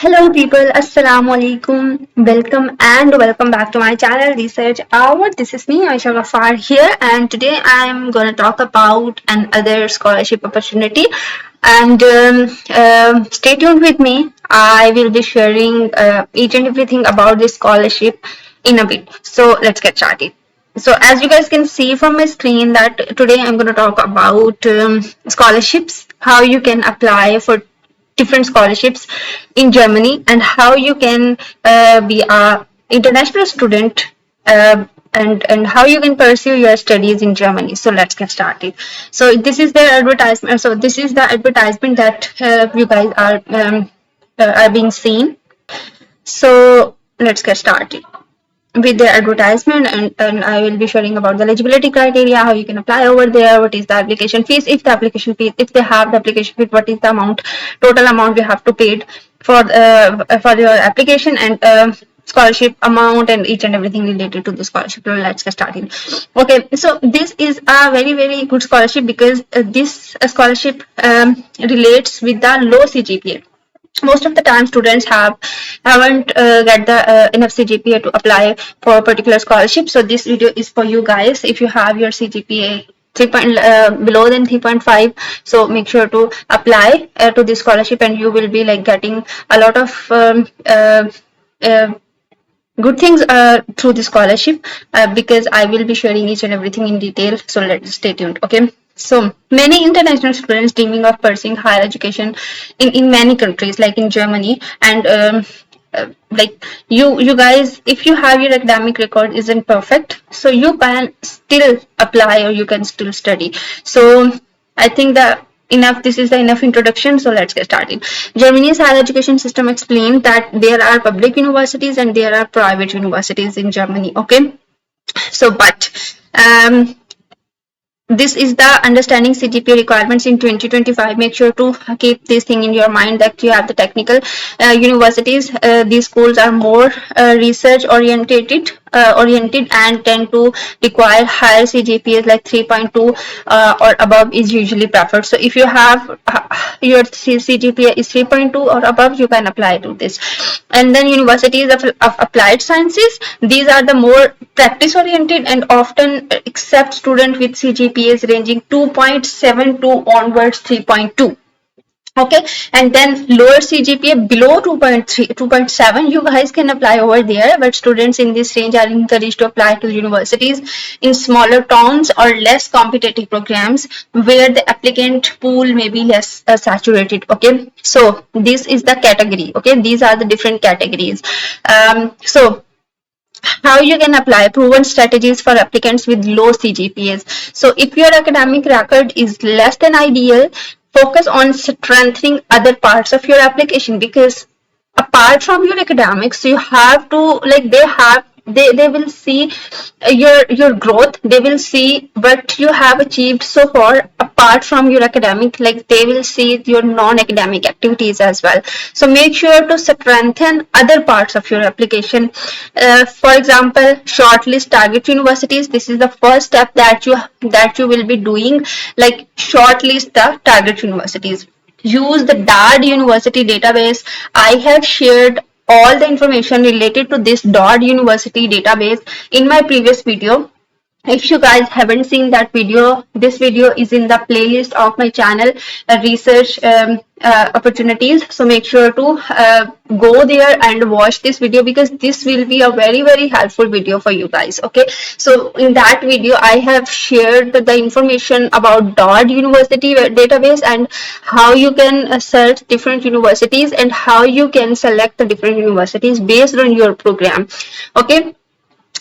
Hello people, Assalamu alaikum. Welcome back to my channel Research Hour. This is me, Aisha Ghaffar here, and today I'm gonna talk about another scholarship opportunity. And stay tuned with me. I will be sharing each and everything about this scholarship in a bit. So let's get started. So as you guys can see from my screen that today I'm going to talk about scholarships, how you can apply for different scholarships in Germany and how you can be a international student and how you can pursue your studies in Germany. So let's get started. So this is the advertisement. So this is the advertisement that you guys are being seen. So let's get started with the advertisement, and I will be sharing about the eligibility criteria, how you can apply over there, what is the application fees, if they have the application fee, what is the total amount you have to pay for your application, and scholarship amount and each and everything related to the scholarship. So let's get started. Okay, so this is a very good scholarship because this scholarship relates with the low CGPA. Most of the time students haven't get the enough CGPA to apply for a particular scholarship. So this video is for you guys. If you have your CGPA below than 3.5, so make sure to apply to this scholarship, and you will be like getting a lot of good things through the scholarship because I will be sharing each and everything in detail. So let's stay tuned. Okay, so many international students dreaming of pursuing higher education in many countries like in Germany, and like you guys, if you have your academic record isn't perfect, so you can still apply or you can still study. So I think that this is the enough introduction. So let's get started. Germany's higher education system explained that there are public universities and there are private universities in Germany. Okay, so but this is the understanding CGPA requirements in 2025. Make sure to keep this thing in your mind that you have the technical universities. These schools are more research oriented and tend to require higher CGPAs like 3.2 or above is usually preferred. So if you have your CGPA is 3.2 or above, you can apply to this. And then universities of applied sciences, these are the more practice oriented and often accept students with CGPAs ranging 2.72 onwards 3.2. Okay, and then lower CGPA below 2.3 2.7, you guys can apply over there, but students in this range are encouraged to apply to universities in smaller towns or less competitive programs where the applicant pool may be less saturated. Okay, so this is the category. Okay, these are the different categories. So how you can apply proven strategies for applicants with low CGPAs. So if your academic record is less than ideal, focus on strengthening other parts of your application, because apart from your academics, you have to like they will see your growth. They will see what you have achieved so far apart from your academic, like they will see your non-academic activities as well. So make sure to strengthen other parts of your application. For example, shortlist target universities. This is the first step that you will be doing, like shortlist the target universities. Use the DARD University database. I have shared all the information related to this DARD University database in my previous video. If you guys haven't seen that video, this video is in the playlist of my channel, research opportunities. So make sure to go there and watch this video, because this will be a very helpful video for you guys. Okay, so in that video I have shared the information about DARD University database and how you can search different universities and how you can select the different universities based on your program. Okay,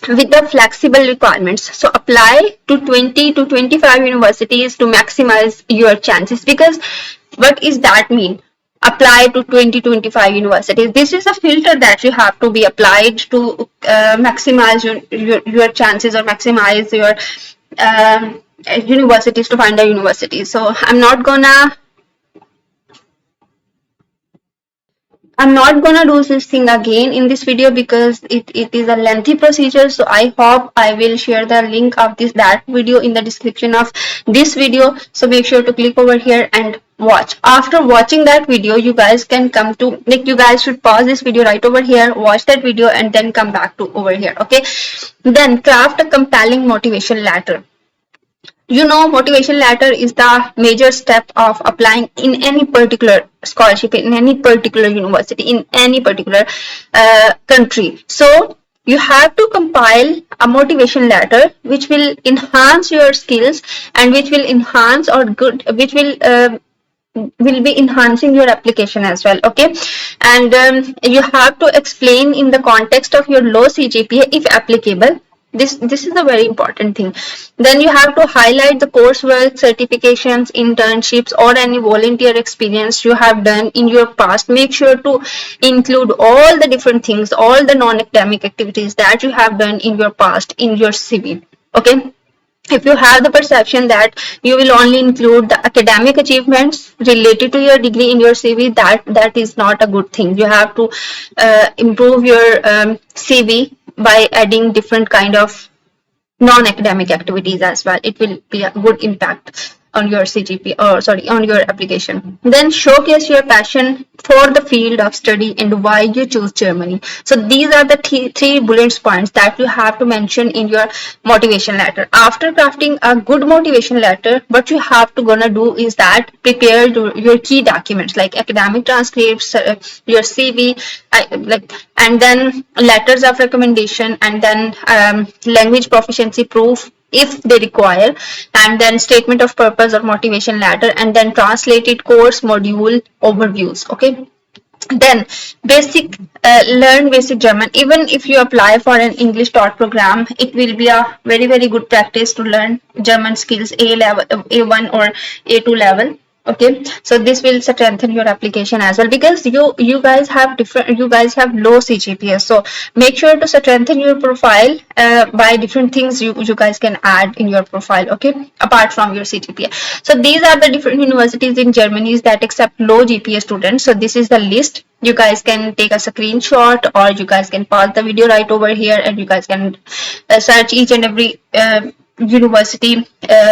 with the flexible requirements. So apply to 20 to 25 universities to maximize your chances. Because what is that mean? Apply to 20 to 25 universities. This is a filter that you have to be applied to maximize your chances, or maximize your universities, to find a university. So I'm not gonna do this thing again in this video because it is a lengthy procedure. So I hope I will share the link of that video in the description of this video. So make sure to click over here and watch. After watching that video, you guys can come to, like, you guys should pause this video right over here, watch that video, and then come back to over here. Okay, then craft a compelling motivation letter. You know, motivation letter is the major step of applying in any particular scholarship, in any particular university, in any particular country. So you have to compile a motivation letter which will enhance your skills, and which will enhance or good, which will be enhancing your application as well. Okay, and you have to explain in the context of your low CGPA if applicable. This is a very important thing. Then you have to highlight the coursework, certifications, internships, or any volunteer experience you have done in your past. Make sure to include all the different things, all the non-academic activities that you have done in your past in your CV. Okay, if you have the perception that you will only include the academic achievements related to your degree in your CV, that is not a good thing. You have to improve your CV by adding different kind of non-academic activities as well. It will be a good impact on your CGP, or sorry, on your application. Then showcase your passion for the field of study and why you choose Germany. So these are the three bullet points that you have to mention in your motivation letter. After crafting a good motivation letter, what you have to gonna do is that prepare your key documents like academic transcripts, your CV, and then letters of recommendation, and then language proficiency proof if they require, and then statement of purpose or motivation letter, and then translated course module overviews. Okay, then basic learn basic German. Even if you apply for an English taught program, it will be a very good practice to learn German skills A level, A1 or A2 level. Okay, so this will strengthen your application as well, because you guys have low CGPA. So make sure to strengthen your profile by different things you guys can add in your profile. Okay, apart from your CGPA. So these are the different universities in Germany that accept low GPA students. So this is the list. You guys can take a screenshot, or you guys can pause the video right over here, and you guys can search each and every university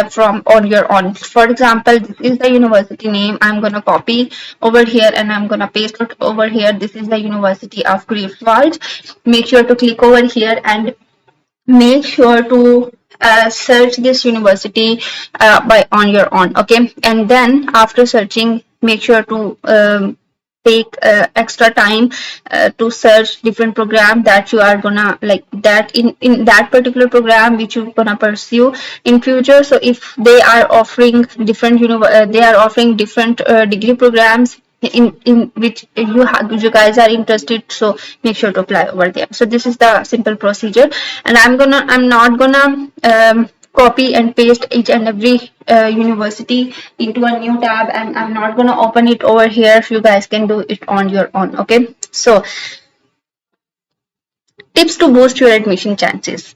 from on your own. For example, this is the university name. I'm gonna copy over here and I'm gonna paste it over here. This is the University of Greifswald. Make sure to click over here and make sure to search this university by on your own. Okay, and then after searching, make sure to take extra time to search different program that you are gonna like, that in that particular program which you're gonna pursue in future. So if they are offering different they are offering different degree programs in which you guys are interested, so make sure to apply over there. So this is the simple procedure, and I'm not gonna copy and paste each and every university into a new tab, and I'm not gonna open it over here. If you guys can do it on your own. Okay, so tips to boost your admission chances.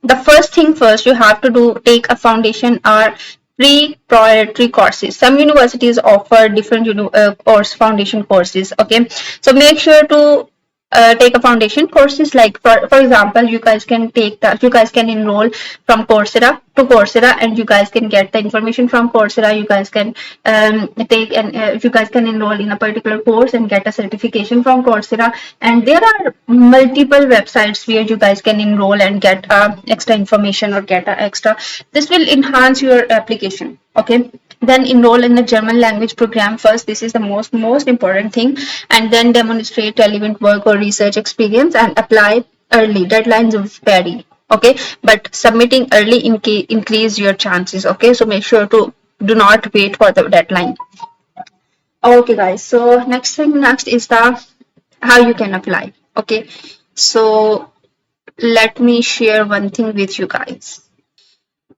The first thing first, you have to do take a foundation or pre-priority courses. Some universities offer different course foundation courses. Okay, so make sure to take a foundation courses, like for example, you guys can take that, you guys can enroll from Coursera to Coursera, and you guys can get the information from Coursera. You guys can take and you guys can enroll in a particular course and get a certification from Coursera. And there are multiple websites where you guys can enroll and get extra information or get extra. This will enhance your application. Okay, then enroll in the German language program first. This is the most important thing, and then demonstrate relevant work or research experience and apply early. Deadlines vary. Okay, but submitting early increase your chances. Okay, so make sure to do not wait for the deadline. Okay, guys, so next is the how you can apply. Okay, so let me share one thing with you guys.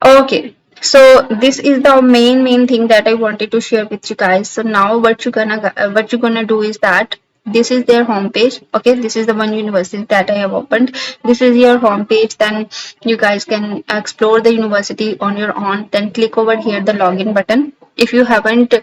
Okay, so this is the main thing that I wanted to share with you guys. So now what you're gonna do is that this is their homepage. Okay, this is the one university that I have opened. This is your homepage. Then you guys can explore the university on your own. Then click over here the login button. If you haven't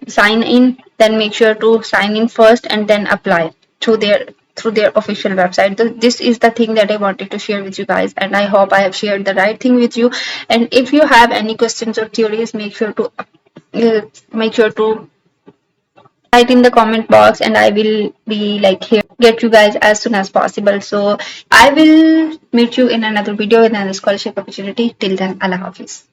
signed in, then make sure to sign in first and then apply through their official website. This is the thing that I wanted to share with you guys, and I hope I have shared the right thing with you. And if you have any questions or queries, make sure to make sure to write in the comment box, and I will be like here get you guys as soon as possible. So I will meet you in another video with another scholarship opportunity. Till then, Allah Hafiz.